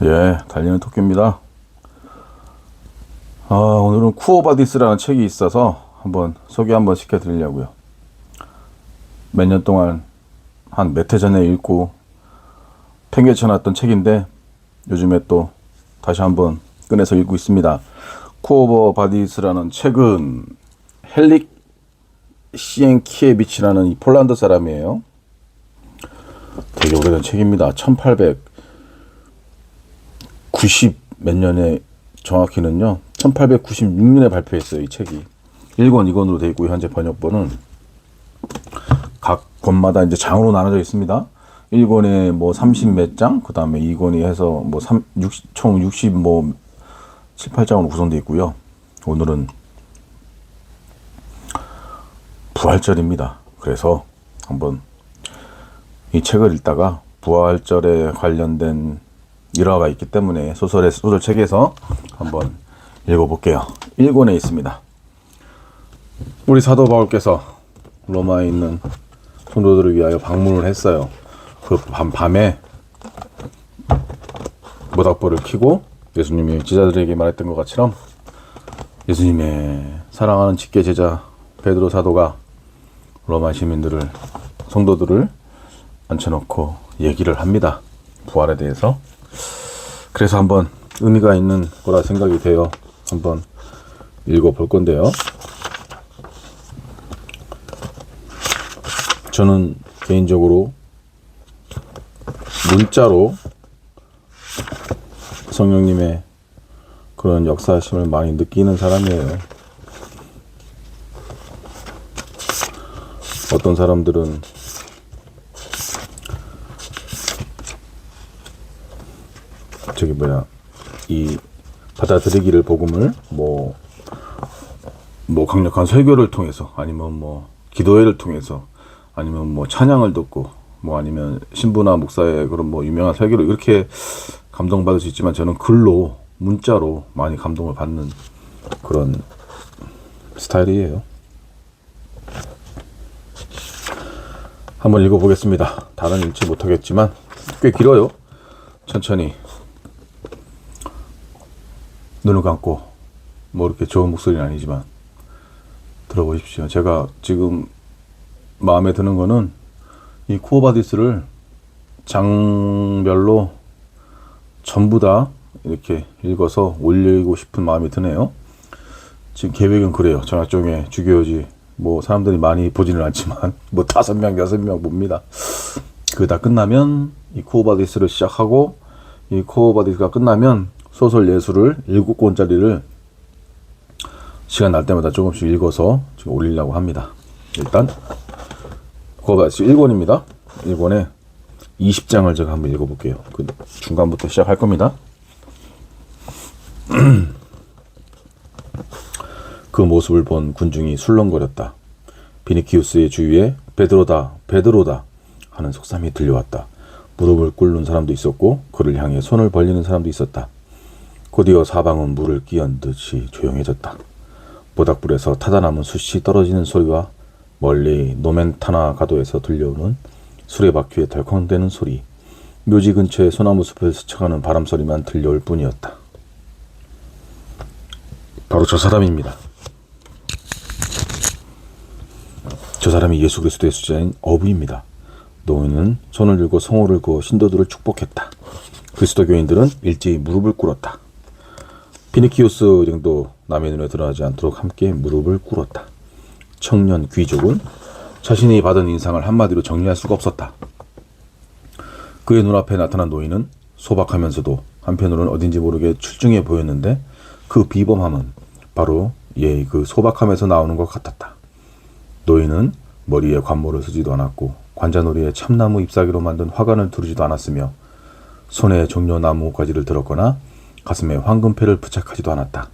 예, 달리는 토끼입니다. 오늘은 쿠오바디스라는 책이 있어서 소개 한번 시켜드리려고요. 몇 년 동안 한 몇 해 전에 읽고 팽개쳐놨던 책인데 요즘에 또 다시 한번 꺼내서 읽고 있습니다. 쿠오바디스라는 책은 헬릭 시엔키에비치라는 이 폴란드 사람이에요. 되게 오래된 책입니다. 1890 몇 년에, 정확히는요 1896년에 발표했어요. 이 책이 1권 2권으로 되어 있고, 현재 번역본은 각 권마다 이제 장으로 나눠져 있습니다. 1권에 뭐 30 몇 장, 그 다음에 2권이 해서 뭐 총 60 뭐 7, 8장으로 구성되어 있고요. 오늘은 부활절입니다. 그래서 한번 이 책을 읽다가 부활절에 관련된 일화가 있기 때문에 소설책에서 한번 읽어볼게요. 1권에 있습니다. 우리 사도 바울께서 로마에 있는 성도들을 위하여 방문을 했어요. 그 밤에 모닥불을 켜고 예수님이 제자들에게 말했던 것처럼 예수님의 사랑하는 직계 제자 베드로 사도가 로마 시민들을, 성도들을 앉혀놓고 얘기를 합니다. 부활에 대해서. 그래서 한번 의미가 있는 거라 생각이 돼요. 한번 읽어볼 건데요. 저는 개인적으로 문자로 성령님의 그런 역사심을 많이 느끼는 사람이에요. 어떤 사람들은 이 받아들이기를 복음을 뭐 강력한 설교를 통해서, 아니면 뭐 기도회를 통해서, 아니면 뭐 찬양을 듣고, 뭐 아니면 신부나 목사의 그런 뭐 유명한 설교로 이렇게 감동받을 수 있지만, 저는 글로, 문자로 많이 감동을 받는 그런 스타일이에요. 한번 읽어보겠습니다. 다는 읽지 못하겠지만 꽤 길어요. 천천히 눈을 감고, 뭐 이렇게 좋은 목소리는 아니지만 들어보십시오. 제가 지금 마음에 드는 거는 이 쿠오바디스를 장별로 전부 다 이렇게 읽어서 올리고 싶은 마음이 드네요. 지금 계획은 그래요. 전학종의 주교지 뭐 사람들이 많이 보지는 않지만 뭐 5명 6명 봅니다. 그게 다 끝나면 이 쿠오바디스를 시작하고, 이 쿠오바디스가 끝나면 소설 예술을 7권짜리를 시간 날 때마다 조금씩 읽어서 지금 올리려고 합니다. 일단 쿠오바디스 1권입니다. 1권에 20장을 제가 한번 읽어볼게요. 그 중간부터 시작할 겁니다. 그 모습을 본 군중이 술렁거렸다. 비니키우스의 주위에 베드로다, 베드로다 하는 속삼이 들려왔다. 무릎을 꿇는 사람도 있었고 그를 향해 손을 벌리는 사람도 있었다. 곧이어 사방은 물을 끼얹듯이 조용해졌다. 모닥불에서 타다 남은 숯이 떨어지는 소리와 멀리 노멘타나 가도에서 들려오는 수레바퀴의 덜컹대는 소리, 묘지 근처의 소나무 숲을 스쳐가는 바람 소리만 들려올 뿐이었다. 바로 저 사람입니다. 저 사람이 예수 그리스도의 수제자인 어부입니다. 노인은 손을 들고 성호를 그어 신도들을 축복했다. 그리스도 교인들은 일제히 무릎을 꿇었다. 피니키우스 일행도 남의 눈에 드러나지 않도록 함께 무릎을 꿇었다. 청년 귀족은 자신이 받은 인상을 한마디로 정리할 수가 없었다. 그의 눈앞에 나타난 노인은 소박하면서도 한편으로는 어딘지 모르게 출중해 보였는데, 그 비범함은 바로 그 소박함에서 나오는 것 같았다. 노인은 머리에 관모를 쓰지도 않았고 관자놀이에 참나무 잎사귀로 만든 화관을 두르지도 않았으며 손에 종려나무 가지를 들었거나 가슴에 황금패를 부착하지도 않았다.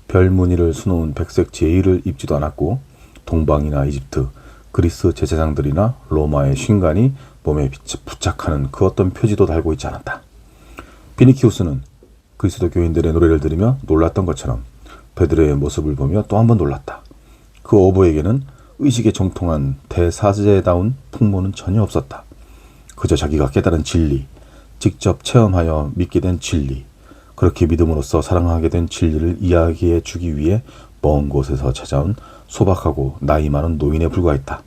별 무늬를 수놓은 백색 제의를 입지도 않았고 동방이나 이집트, 그리스 제사장들이나 로마의 신관이 몸에 부착하는 그 어떤 표지도 달고 있지 않았다. 비니키우스는 그리스도 교인들의 노래를 들으며 놀랐던 것처럼 베드로의 모습을 보며 또 한 번 놀랐다. 그 어부에게는 의식에 정통한 대사제다운 풍모는 전혀 없었다. 그저 자기가 깨달은 진리, 직접 체험하여 믿게 된 진리, 그렇게 믿음으로써 사랑하게 된 진리를 이야기해 주기 위해 먼 곳에서 찾아온 소박하고 나이 많은 노인에 불과했다.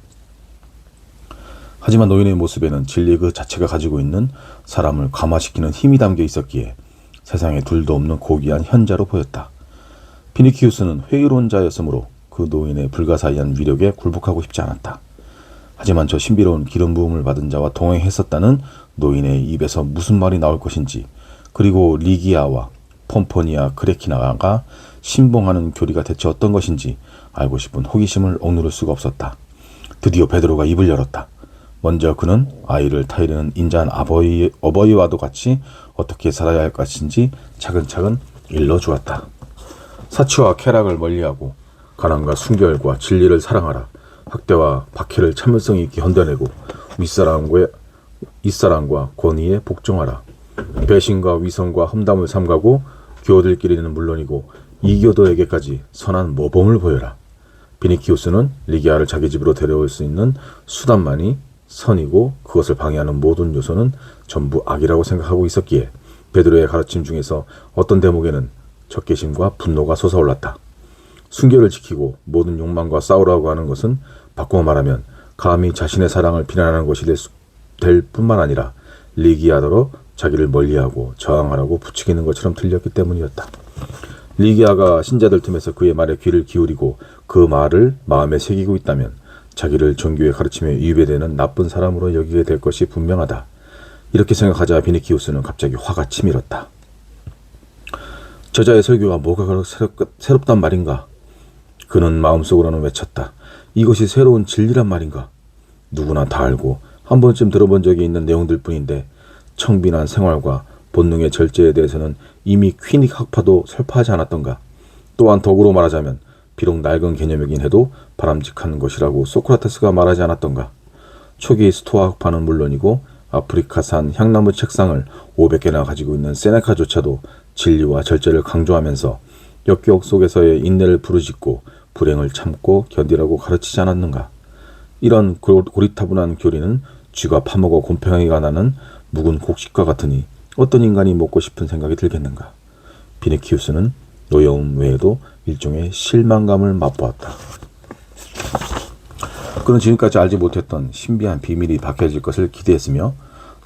하지만 노인의 모습에는 진리 그 자체가 가지고 있는 사람을 감화시키는 힘이 담겨 있었기에 세상에 둘도 없는 고귀한 현자로 보였다. 비니키우스는 회의로운 자였으므로 그 노인의 불가사의한 위력에 굴복하고 싶지 않았다. 하지만 저 신비로운 기름 부음을 받은 자와 동행했었다는 노인의 입에서 무슨 말이 나올 것인지, 그리고 리기아와 폼포니아 그레키나가 신봉하는 교리가 대체 어떤 것인지 알고 싶은 호기심을 억누를 수가 없었다. 드디어 베드로가 입을 열었다. 먼저 그는 아이를 타이르는 인자한 어버이와도 같이 어떻게 살아야 할 것인지 차근차근 일러주었다. 사치와 쾌락을 멀리하고 가난과 순결과 진리를 사랑하라. 학대와 박해를 참을성 있게 견뎌내고 윗사람과 권위에 복종하라. 배신과 위선과 험담을 삼가고 교도들끼리는 물론이고 이교도에게까지 선한 모범을 보여라. 비니키우스는 리기아를 자기 집으로 데려올 수 있는 수단만이 선이고 그것을 방해하는 모든 요소는 전부 악이라고 생각하고 있었기에 베드로의 가르침 중에서 어떤 대목에는 적개심과 분노가 솟아올랐다. 순결을 지키고 모든 욕망과 싸우라고 하는 것은 바꾸어 말하면 감히 자신의 사랑을 비난하는 것이 될 뿐만 아니라 리기아더러 자기를 멀리하고 저항하라고 부추기는 것처럼 들렸기 때문이었다. 리기아가 신자들 틈에서 그의 말에 귀를 기울이고 그 말을 마음에 새기고 있다면 자기를 종교의 가르침에 위배되는 나쁜 사람으로 여기게 될 것이 분명하다. 이렇게 생각하자 비니키우스는 갑자기 화가 치밀었다. 저자의 설교가 뭐가 그렇게 새롭단 말인가? 그는 마음속으로는 외쳤다. 이것이 새로운 진리란 말인가? 누구나 다 알고 한 번쯤 들어본 적이 있는 내용들 뿐인데 청빈한 생활과 본능의 절제에 대해서는 이미 퀴닉 학파도 설파하지 않았던가? 또한 덕으로 말하자면 비록 낡은 개념이긴 해도 바람직한 것이라고 소크라테스가 말하지 않았던가? 초기 스토아 학파는 물론이고 아프리카산 향나무 책상을 500개나 가지고 있는 세네카조차도 진리와 절제를 강조하면서 역경 속에서의 인내를 부르짖고 불행을 참고 견디라고 가르치지 않았는가? 이런 고리타분한 교리는 쥐가 파먹어 곰팡이가 나는 묵은 곡식과 같으니 어떤 인간이 먹고 싶은 생각이 들겠는가? 비니키우스는 노여움 외에도 일종의 실망감을 맛보았다. 그는 지금까지 알지 못했던 신비한 비밀이 밝혀질 것을 기대했으며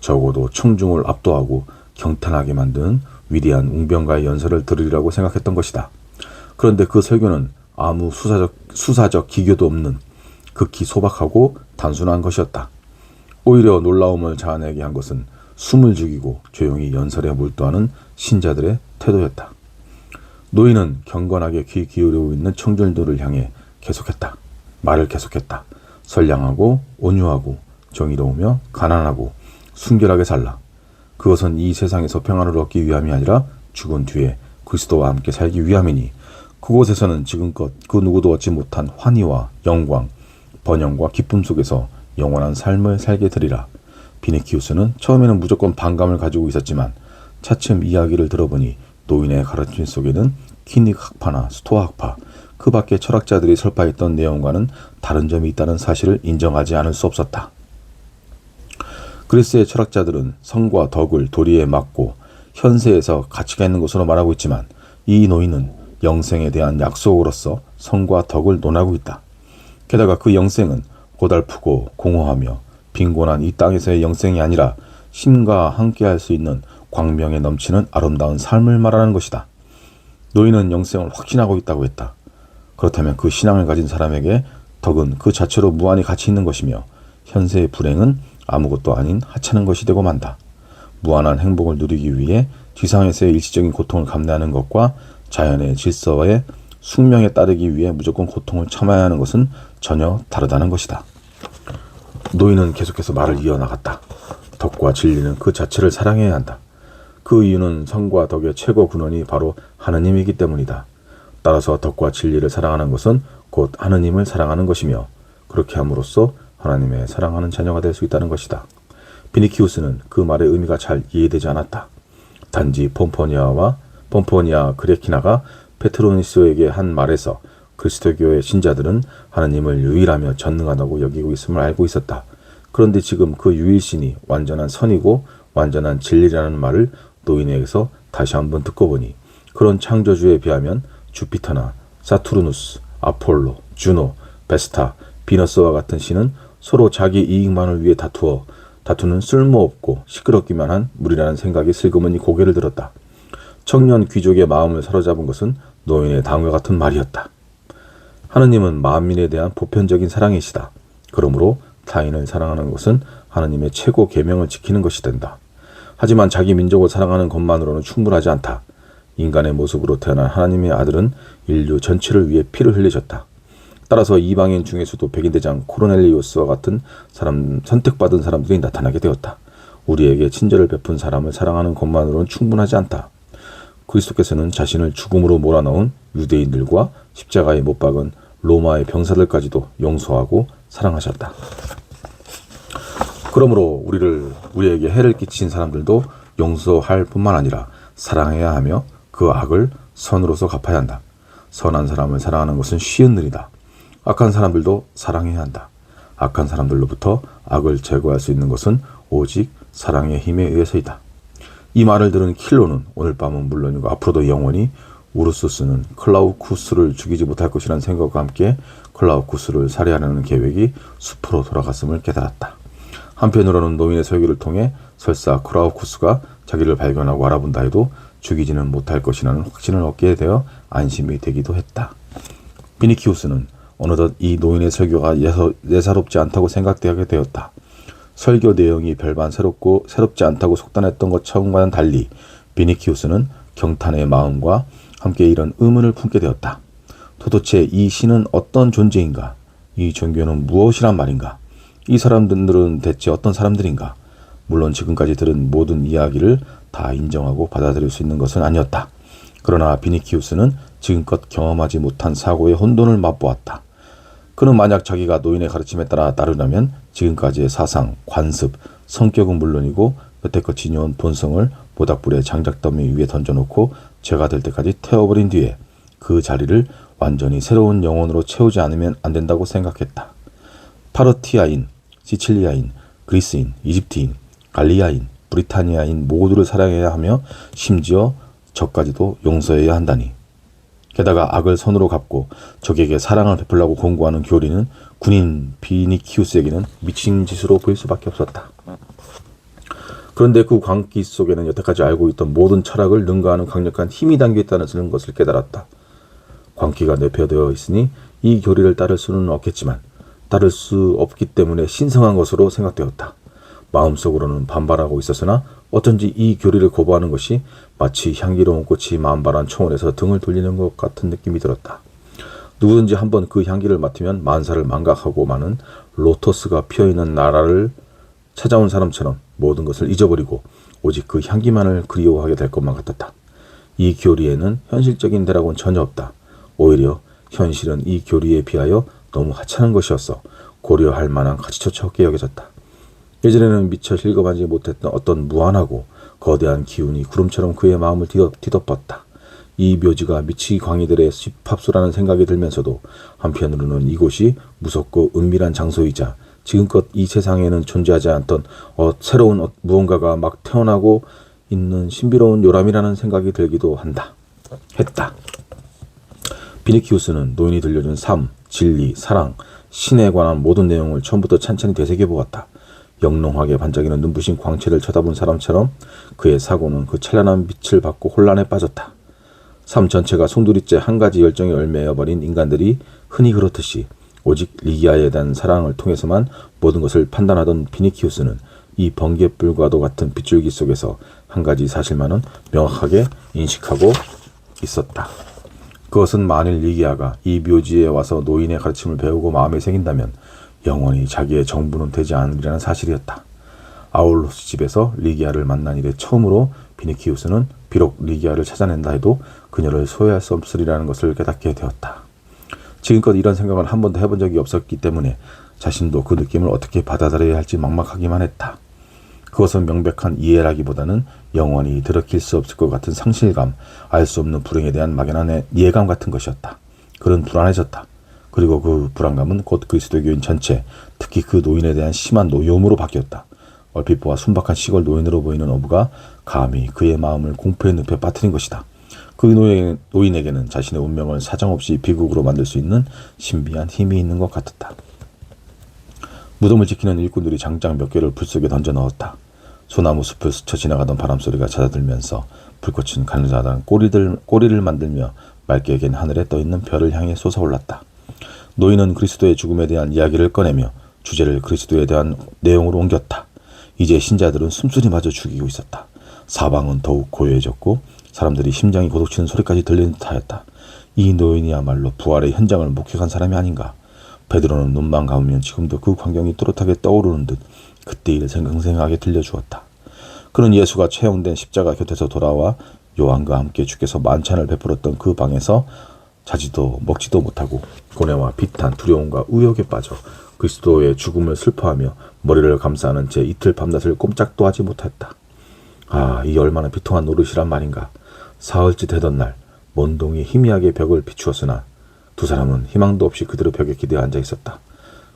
적어도 청중을 압도하고 경탄하게 만드는 위대한 웅변가의 연설을 들으리라고 생각했던 것이다. 그런데 그 설교는 아무 수사적 기교도 없는 극히 소박하고 단순한 것이었다. 오히려 놀라움을 자아내게 한 것은 숨을 죽이고 조용히 연설에 몰두하는 신자들의 태도였다. 노인은 경건하게 귀 기울이고 있는 청중들을 향해 말을 계속했다. 선량하고 온유하고 정의로우며 가난하고 순결하게 살라. 그것은 이 세상에서 평안을 얻기 위함이 아니라 죽은 뒤에 그리스도와 함께 살기 위함이니 그곳에서는 지금껏 그 누구도 얻지 못한 환희와 영광, 번영과 기쁨 속에서 영원한 삶을 살게 되리라. 비니키우스는 처음에는 무조건 반감을 가지고 있었지만 차츰 이야기를 들어보니 노인의 가르침 속에는 퀴닉 학파나 스토아 학파, 그 밖의 철학자들이 설파했던 내용과는 다른 점이 있다는 사실을 인정하지 않을 수 없었다. 그리스의 철학자들은 성과 덕을 도리에 맞고 현세에서 가치가 있는 것으로 말하고 있지만 이 노인은 영생에 대한 약속으로서 성과 덕을 논하고 있다. 게다가 그 영생은 고달프고 공허하며 빈곤한 이 땅에서의 영생이 아니라 신과 함께할 수 있는 광명에 넘치는 아름다운 삶을 말하는 것이다. 노인은 영생을 확신하고 있다고 했다. 그렇다면 그 신앙을 가진 사람에게 덕은 그 자체로 무한히 가치 있는 것이며 현세의 불행은 아무것도 아닌 하찮은 것이 되고 만다. 무한한 행복을 누리기 위해 지상에서의 일시적인 고통을 감내하는 것과 자연의 질서에 숙명에 따르기 위해 무조건 고통을 참아야 하는 것은 전혀 다르다는 것이다. 노인은 계속해서 말을 이어나갔다. 덕과 진리는 그 자체를 사랑해야 한다. 그 이유는 성과 덕의 최고 근원이 바로 하느님이기 때문이다. 따라서 덕과 진리를 사랑하는 것은 곧 하느님을 사랑하는 것이며 그렇게 함으로써 하나님의 사랑하는 자녀가 될 수 있다는 것이다. 비니키우스는 그 말의 의미가 잘 이해되지 않았다. 단지 폼포니아 그레키나가 페트로니스에게 한 말에서 그리스도교의 신자들은 하느님을 유일하며 전능하다고 여기고 있음을 알고 있었다. 그런데 지금 그 유일신이 완전한 선이고 완전한 진리라는 말을 노인에게서 다시 한번 듣고 보니 그런 창조주에 비하면 주피터나 사투르누스, 아폴로, 주노, 베스타, 비너스와 같은 신은 서로 자기 이익만을 위해 다투는 쓸모없고 시끄럽기만 한 무리라는 생각이 슬그머니 고개를 들었다. 청년 귀족의 마음을 사로잡은 것은 노인의 다음과 같은 말이었다. 하느님은 만민에 대한 보편적인 사랑이시다. 그러므로 타인을 사랑하는 것은 하느님의 최고 계명을 지키는 것이 된다. 하지만 자기 민족을 사랑하는 것만으로는 충분하지 않다. 인간의 모습으로 태어난 하나님의 아들은 인류 전체를 위해 피를 흘리셨다. 따라서 이방인 중에서도 백인대장 코르넬리우스와 같은 선택받은 사람들이 나타나게 되었다. 우리에게 친절을 베푼 사람을 사랑하는 것만으로는 충분하지 않다. 그리스도께서는 자신을 죽음으로 몰아넣은 유대인들과 십자가에 못 박은 로마의 병사들까지도 용서하고 사랑하셨다. 그러므로 우리에게 해를 끼친 사람들도 용서할 뿐만 아니라 사랑해야 하며 그 악을 선으로서 갚아야 한다. 선한 사람을 사랑하는 것은 쉬운 일이다. 악한 사람들도 사랑해야 한다. 악한 사람들로부터 악을 제거할 수 있는 것은 오직 사랑의 힘에 의해서이다. 이 말을 들은 킬로는 오늘 밤은 물론이고 앞으로도 영원히 우르수스는 클라우쿠스를 죽이지 못할 것이라는 생각과 함께 클라우쿠스를 살해하려는 계획이 숲으로 돌아갔음을 깨달았다. 한편으로는 노인의 설교를 통해 설사 클라우쿠스가 자기를 발견하고 알아본다 해도 죽이지는 못할 것이라는 확신을 얻게 되어 안심이 되기도 했다. 비니키우스는 어느덧 이 노인의 설교가 예사롭지 않다고 생각되게 되었다. 설교 내용이 별반 새롭지 않다고 속단했던 것처럼과는 달리 비니키우스는 경탄의 마음과 함께 이런 의문을 품게 되었다. 도대체 이 신은 어떤 존재인가? 이 종교는 무엇이란 말인가? 이 사람들은 대체 어떤 사람들인가? 물론 지금까지 들은 모든 이야기를 다 인정하고 받아들일 수 있는 것은 아니었다. 그러나 비니키우스는 지금껏 경험하지 못한 사고의 혼돈을 맛보았다. 그는 만약 자기가 노인의 가르침에 따르려면 지금까지의 사상, 관습, 성격은 물론이고 여태껏 지녀온 본성을 모닥불에 장작더미 위에 던져놓고 죄가 될 때까지 태워버린 뒤에 그 자리를 완전히 새로운 영혼으로 채우지 않으면 안 된다고 생각했다. 파르티아인, 시칠리아인, 그리스인, 이집트인, 갈리아인, 브리타니아인 모두를 사랑해야 하며 심지어 저까지도 용서해야 한다니. 게다가 악을 선으로 갚고 적에게 사랑을 베풀라고 공고하는 교리는 군인 비니키우스에게는 미친 짓으로 보일 수밖에 없었다. 그런데 그 광기 속에는 여태까지 알고 있던 모든 철학을 능가하는 강력한 힘이 담겨 있다는 것을 깨달았다. 광기가 내포되어 있으니 이 교리를 따를 수는 없겠지만 따를 수 없기 때문에 신성한 것으로 생각되었다. 마음속으로는 반발하고 있었으나 어쩐지 이 교리를 거부하는 것이 마치 향기로운 꽃이 만발한 초원에서 등을 돌리는 것 같은 느낌이 들었다. 누구든지 한번 그 향기를 맡으면 만사를 망각하고 마는 로터스가 피어있는 나라를 찾아온 사람처럼 모든 것을 잊어버리고 오직 그 향기만을 그리워하게 될 것만 같았다. 이 교리에는 현실적인 대락은 전혀 없다. 오히려 현실은 이 교리에 비하여 너무 하찮은 것이었어 고려할 만한 가치조차 없게 여겨졌다. 예전에는 미처 실감하지 못했던 어떤 무한하고 거대한 기운이 구름처럼 그의 마음을 뒤덮었다. 이 묘지가 미치 광희들의 숲합수라는 생각이 들면서도 한편으로는 이곳이 무섭고 은밀한 장소이자 지금껏 이 세상에는 존재하지 않던 새로운 무언가가 막 태어나고 있는 신비로운 요람이라는 생각이 들기도 했다. 비니키우스는 노인이 들려준 삶, 진리, 사랑, 신에 관한 모든 내용을 처음부터 찬찬히 되새겨보았다. 영롱하게 반짝이는 눈부신 광채를 쳐다본 사람처럼 그의 사고는 그 찬란한 빛을 받고 혼란에 빠졌다. 삶 전체가 송두리째 한 가지 열정에 얽매여버린 인간들이 흔히 그렇듯이 오직 리기아에 대한 사랑을 통해서만 모든 것을 판단하던 비니키우스는 이 번갯불과도 같은 빗줄기 속에서 한 가지 사실만은 명확하게 인식하고 있었다. 그것은 만일 리기아가 이 묘지에 와서 노인의 가르침을 배우고 마음에 새긴다면 영원히 자기의 정부는 되지 않으리라는 사실이었다. 아울로스 집에서 리기아를 만난 이래 처음으로 비니키우스는 비록 리기아를 찾아낸다 해도 그녀를 소유할 수 없으리라는 것을 깨닫게 되었다. 지금껏 이런 생각을 한 번도 해본 적이 없었기 때문에 자신도 그 느낌을 어떻게 받아들여야 할지 막막하기만 했다. 그것은 명백한 이해라기보다는 영원히 들어킬 수 없을 것 같은 상실감, 알 수 없는 불행에 대한 막연한 예감 같은 것이었다. 그는 불안해졌다. 그리고 그 불안감은 곧 그리스도교인 전체, 특히 그 노인에 대한 심한 노여움으로 바뀌었다. 얼핏 보아 순박한 시골 노인으로 보이는 어부가 감히 그의 마음을 공포의 늪에 빠뜨린 것이다. 그 노인에게는 자신의 운명을 사정없이 비극으로 만들 수 있는 신비한 힘이 있는 것 같았다. 무덤을 지키는 일꾼들이 장작 몇 개를 불 속에 던져 넣었다. 소나무 숲을 스쳐 지나가던 바람소리가 잦아들면서 불꽃은 가느다란 꼬리를 만들며 맑게 갠 하늘에 떠있는 별을 향해 솟아올랐다. 노인은 그리스도의 죽음에 대한 이야기를 꺼내며 주제를 그리스도에 대한 내용으로 옮겼다. 이제 신자들은 숨소리마저 죽이고 있었다. 사방은 더욱 고요해졌고 사람들이 심장이 고독치는 소리까지 들리는 듯하였다. 이 노인이야말로 부활의 현장을 목격한 사람이 아닌가. 베드로는 눈만 감으면 지금도 그 광경이 또렷하게 떠오르는 듯 그때 일을 생생하게 들려주었다. 그는 예수가 채용된 십자가 곁에서 돌아와 요한과 함께 주께서 만찬을 베풀었던 그 방에서 자지도 먹지도 못하고 고뇌와 비탄, 두려움과 의욕에 빠져 그리스도의 죽음을 슬퍼하며 머리를 감싸는 채 이틀 밤낮을 꼼짝도 하지 못했다. 아, 이 얼마나 비통한 노릇이란 말인가. 사흘째 되던 날 먼동이 희미하게 벽을 비추었으나 두 사람은 희망도 없이 그대로 벽에 기대어 앉아 있었다.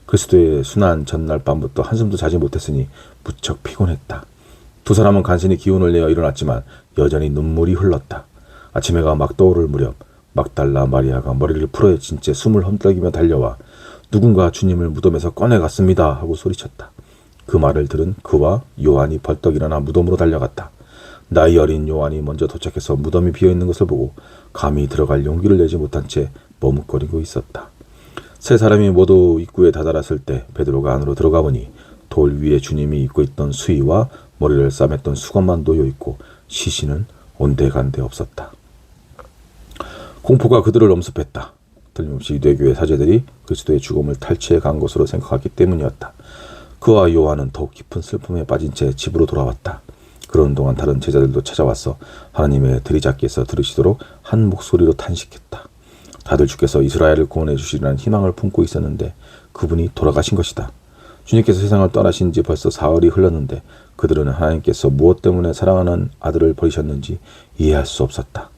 그리스도의 순환 전날 밤부터 한숨도 자지 못했으니 무척 피곤했다. 두 사람은 간신히 기운을 내어 일어났지만 여전히 눈물이 흘렀다. 아침 해가 막 떠오를 무렵 막달라 마리아가 머리를 풀어헤친 채 숨을 험떨기며 달려와 누군가 주님을 무덤에서 꺼내갔습니다 하고 소리쳤다. 그 말을 들은 그와 요한이 벌떡 일어나 무덤으로 달려갔다. 나이 어린 요한이 먼저 도착해서 무덤이 비어있는 것을 보고 감히 들어갈 용기를 내지 못한 채 머뭇거리고 있었다. 세 사람이 모두 입구에 다다랐을 때 베드로가 안으로 들어가 보니 돌 위에 주님이 입고 있던 수의와 머리를 싸맸던 수건만 놓여있고 시신은 온데간데 없었다. 공포가 그들을 엄습했다. 틀림없이 유대교의 사제들이 그리스도의 죽음을 탈취해 간 것으로 생각했기 때문이었다. 그와 요한은 더욱 깊은 슬픔에 빠진 채 집으로 돌아왔다. 그런 동안 다른 제자들도 찾아와서 하나님의 들이잡기에서 들으시도록 한 목소리로 탄식했다. 다들 주께서 이스라엘을 구원해 주시리라는 희망을 품고 있었는데 그분이 돌아가신 것이다. 주님께서 세상을 떠나신 지 벌써 사흘이 흘렀는데 그들은 하나님께서 무엇 때문에 사랑하는 아들을 버리셨는지 이해할 수 없었다.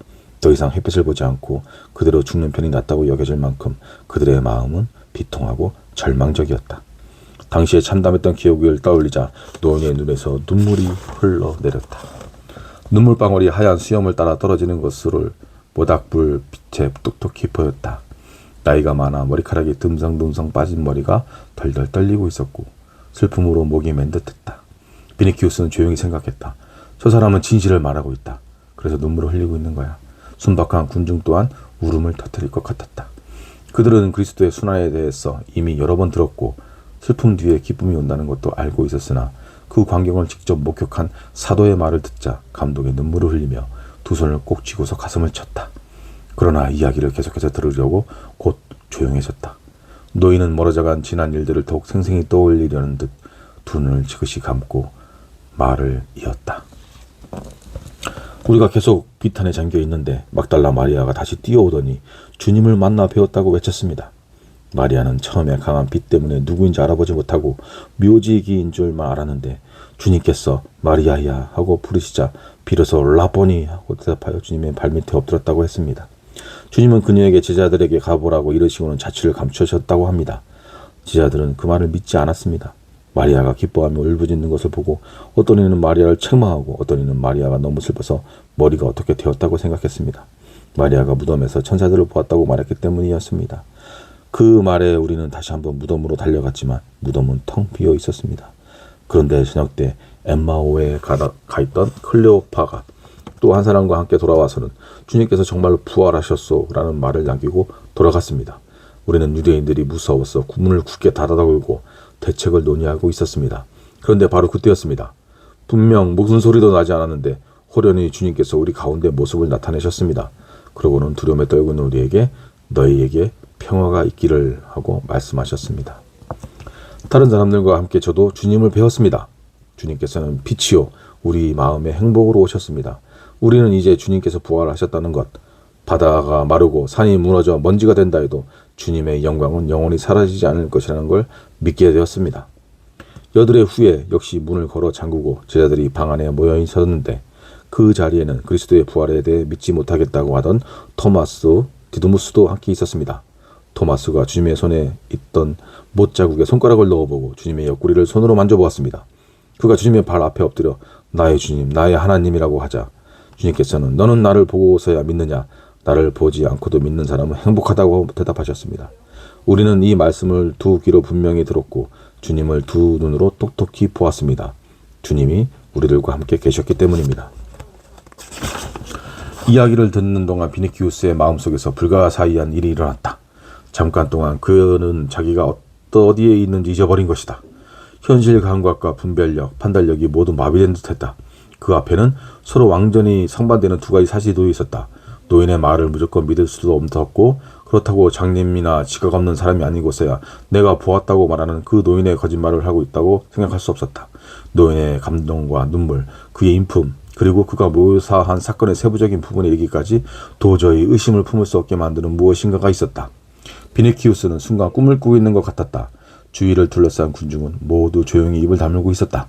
더 이상 햇빛을 보지 않고 그대로 죽는 편이 낫다고 여겨질 만큼 그들의 마음은 비통하고 절망적이었다. 당시에 참담했던 기억을 떠올리자 노인의 눈에서 눈물이 흘러내렸다. 눈물방울이 하얀 수염을 따라 떨어지는 것을 모닥불 빛에 톡톡히 보였다. 나이가 많아 머리카락이 듬성듬성 빠진 머리가 덜덜 떨리고 있었고 슬픔으로 목이 맨 듯했다. 비니키우스는 조용히 생각했다. 저 사람은 진실을 말하고 있다. 그래서 눈물을 흘리고 있는 거야. 순박한 군중 또한 울음을 터뜨릴 것 같았다. 그들은 그리스도의 순환에 대해서 이미 여러 번 들었고 슬픔 뒤에 기쁨이 온다는 것도 알고 있었으나 그 광경을 직접 목격한 사도의 말을 듣자 감동의 눈물을 흘리며 두 손을 꼭 쥐고서 가슴을 쳤다. 그러나 이야기를 계속해서 들으려고 곧 조용해졌다. 노인은 멀어져간 지난 일들을 더욱 생생히 떠올리려는 듯 두 눈을 지그시 감고 말을 이었다. 우리가 계속 비탄에 잠겨 있는데 막달라 마리아가 다시 뛰어오더니 주님을 만나 뵈었다고 외쳤습니다. 마리아는 처음에 강한 빛 때문에 누구인지 알아보지 못하고 묘지기인 줄만 알았는데 주님께서 마리아야 하고 부르시자 비로소 라보니 하고 대답하여 주님의 발밑에 엎드렸다고 했습니다. 주님은 그녀에게 제자들에게 가보라고 이르시고는 자취를 감추셨다고 합니다. 제자들은 그 말을 믿지 않았습니다. 마리아가 기뻐하며 울부짖는 것을 보고 어떤 이는 마리아를 책망하고 어떤 이는 마리아가 너무 슬퍼서 머리가 어떻게 되었다고 생각했습니다. 마리아가 무덤에서 천사들을 보았다고 말했기 때문이었습니다. 그 말에 우리는 다시 한번 무덤으로 달려갔지만 무덤은 텅 비어 있었습니다. 그런데 저녁 때 엠마오에 가 있던 클레오파가 또 한 사람과 함께 돌아와서는 주님께서 정말로 부활하셨소 라는 말을 남기고 돌아갔습니다. 우리는 유대인들이 무서워서 문을 굳게 닫아다굴고 대책을 논의하고 있었습니다. 그런데 바로 그때였습니다. 분명 무슨 소리도 나지 않았는데 호련히 주님께서 우리 가운데 모습을 나타내셨습니다. 그러고는 두려움에 떨고 있는 우리에게 너희에게 평화가 있기를 하고 말씀하셨습니다. 다른 사람들과 함께 저도 주님을 배웠습니다. 주님께서는 빛이요 우리 마음의 행복으로 오셨습니다. 우리는 이제 주님께서 부활하셨다는 것, 바다가 마르고 산이 무너져 먼지가 된다 해도 주님의 영광은 영원히 사라지지 않을 것이라는 걸 믿게 되었습니다. 여드레 후에 역시 문을 걸어 잠그고 제자들이 방 안에 모여 있었는데 그 자리에는 그리스도의 부활에 대해 믿지 못하겠다고 하던 토마스, 디두무스도 함께 있었습니다. 토마스가 주님의 손에 있던 못자국에 손가락을 넣어보고 주님의 옆구리를 손으로 만져보았습니다. 그가 주님의 발 앞에 엎드려 나의 주님, 나의 하나님이라고 하자 주님께서는 너는 나를 보고서야 믿느냐? 나를 보지 않고도 믿는 사람은 행복하다고 대답하셨습니다. 우리는 이 말씀을 두 귀로 분명히 들었고 주님을 두 눈으로 똑똑히 보았습니다. 주님이 우리들과 함께 계셨기 때문입니다. 이야기를 듣는 동안 비니키우스의 마음속에서 불가사의한 일이 일어났다. 잠깐 동안 그는 자기가 어디에 있는지 잊어버린 것이다. 현실 감각과 분별력, 판단력이 모두 마비된 듯했다. 그 앞에는 서로 완전히 상반되는 두 가지 사실이 놓여 있었다. 노인의 말을 무조건 믿을 수도 없었고 그렇다고 장님이나 지각 없는 사람이 아니고서야 내가 보았다고 말하는 그 노인의 거짓말을 하고 있다고 생각할 수 없었다. 노인의 감동과 눈물, 그의 인품, 그리고 그가 묘사한 사건의 세부적인 부분에 이르기까지 도저히 의심을 품을 수 없게 만드는 무엇인가가 있었다. 비니키우스는 순간 꿈을 꾸고 있는 것 같았다. 주위를 둘러싼 군중은 모두 조용히 입을 다물고 있었다.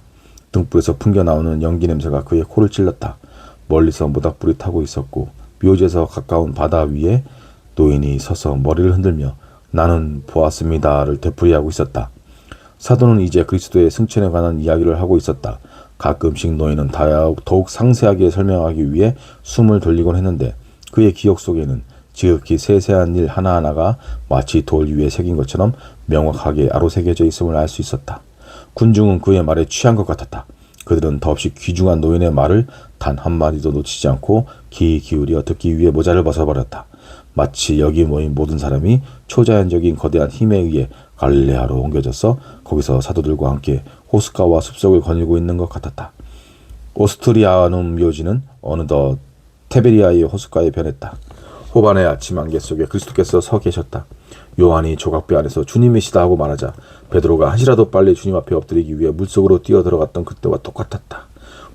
등불에서 풍겨나오는 연기 냄새가 그의 코를 찔렀다. 멀리서 모닥불이 타고 있었고 묘지에서 가까운 바다 위에 노인이 서서 머리를 흔들며 나는 보았습니다를 되풀이하고 있었다. 사도는 이제 그리스도의 승천에 관한 이야기를 하고 있었다. 가끔씩 노인은 더욱 상세하게 설명하기 위해 숨을 돌리곤 했는데 그의 기억 속에는 지극히 세세한 일 하나하나가 마치 돌 위에 새긴 것처럼 명확하게 아로새겨져 있음을 알 수 있었다. 군중은 그의 말에 취한 것 같았다. 그들은 더없이 귀중한 노인의 말을 단 한마디도 놓치지 않고 귀 기울여 듣기 위해 모자를 벗어버렸다. 마치 여기 모인 모든 사람이 초자연적인 거대한 힘에 의해 갈릴레아로 옮겨져서 거기서 사도들과 함께 호숫가와 숲속을 거닐고 있는 것 같았다. 오스트리아눔 묘지는 어느덧 테베리아의 호숫가에 변했다. 호반의 아침 안개 속에 그리스도께서 서 계셨다. 요한이 조각배 안에서 주님이시다 하고 말하자 베드로가 한시라도 빨리 주님 앞에 엎드리기 위해 물속으로 뛰어들어갔던 그때와 똑같았다.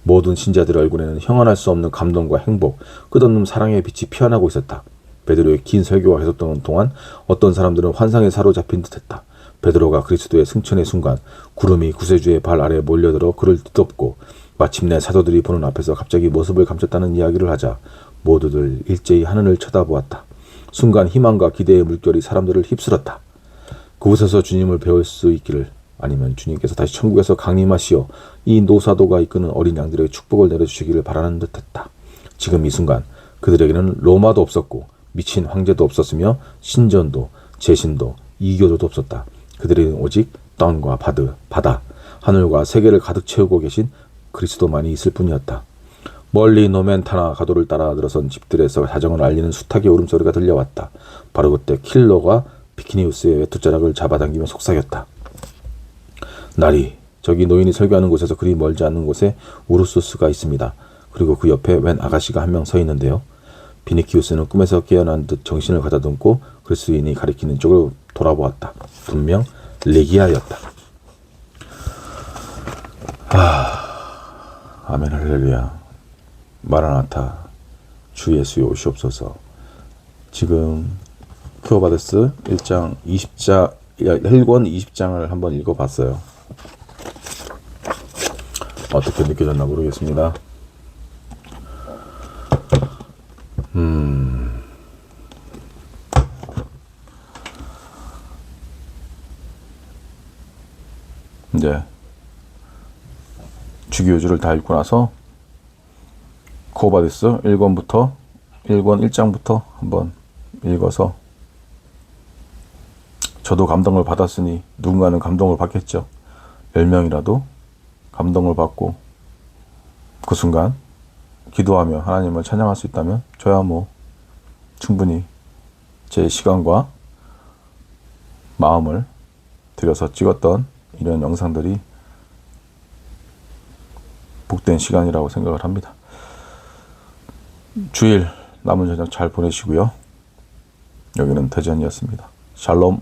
모든 신자들의 얼굴에는 형언할 수 없는 감동과 행복, 끝없는 사랑의 빛이 피어나고 있었다. 베드로의 긴 설교가 계속되는 동안 어떤 사람들은 환상에 사로잡힌 듯했다. 베드로가 그리스도의 승천의 순간 구름이 구세주의 발 아래 몰려들어 그를 뒤덮고 마침내 사도들이 보는 앞에서 갑자기 모습을 감췄다는 이야기를 하자 모두들 일제히 하늘을 쳐다보았다. 순간 희망과 기대의 물결이 사람들을 휩쓸었다. 그곳에서 주님을 배울 수 있기를, 아니면 주님께서 다시 천국에서 강림하시어 이 노사도가 이끄는 어린 양들에게 축복을 내려주시기를 바라는 듯했다. 지금 이 순간 그들에게는 로마도 없었고 미친 황제도 없었으며 신전도 제신도 이교도도 없었다. 그들에게는 오직 땅과 바다, 하늘과 세계를 가득 채우고 계신 그리스도만이 있을 뿐이었다. 멀리 노멘타나 가도를 따라 들어선 집들에서 사정을 알리는 수탉의 울음소리가 들려왔다. 바로 그때 킬러가 비키니우스의 외투자락을 잡아당기며 속삭였다. 나리, 저기 노인이 설교하는 곳에서 그리 멀지 않은 곳에 우르소스가 있습니다. 그리고 그 옆에 웬 아가씨가 한 명 서 있는데요. 비니키우스는 꿈에서 깨어난 듯 정신을 가다듬고 그리스도인이 가리키는 쪽을 돌아보았다. 분명 레기아였다. 아멘 할렐루야. 마라나타, 주 예수여 오시옵소서. 지금 크오바데스 1장 20장 1권 20장을 한번 읽어봤어요. 어떻게 느껴졌나 모르겠습니다. 이제 주기요주를 다 읽고 나서 크오바데스 1권 1장부터 한번 읽어서 저도 감동을 받았으니 누군가는 감동을 받겠죠. 10명이라도 감동을 받고 그 순간 기도하며 하나님을 찬양할 수 있다면 저야 뭐 충분히 제 시간과 마음을 들여서 찍었던 이런 영상들이 복된 시간이라고 생각을 합니다. 주일 남은 저녁 잘 보내시고요. 여기는 대전이었습니다. 샬롬.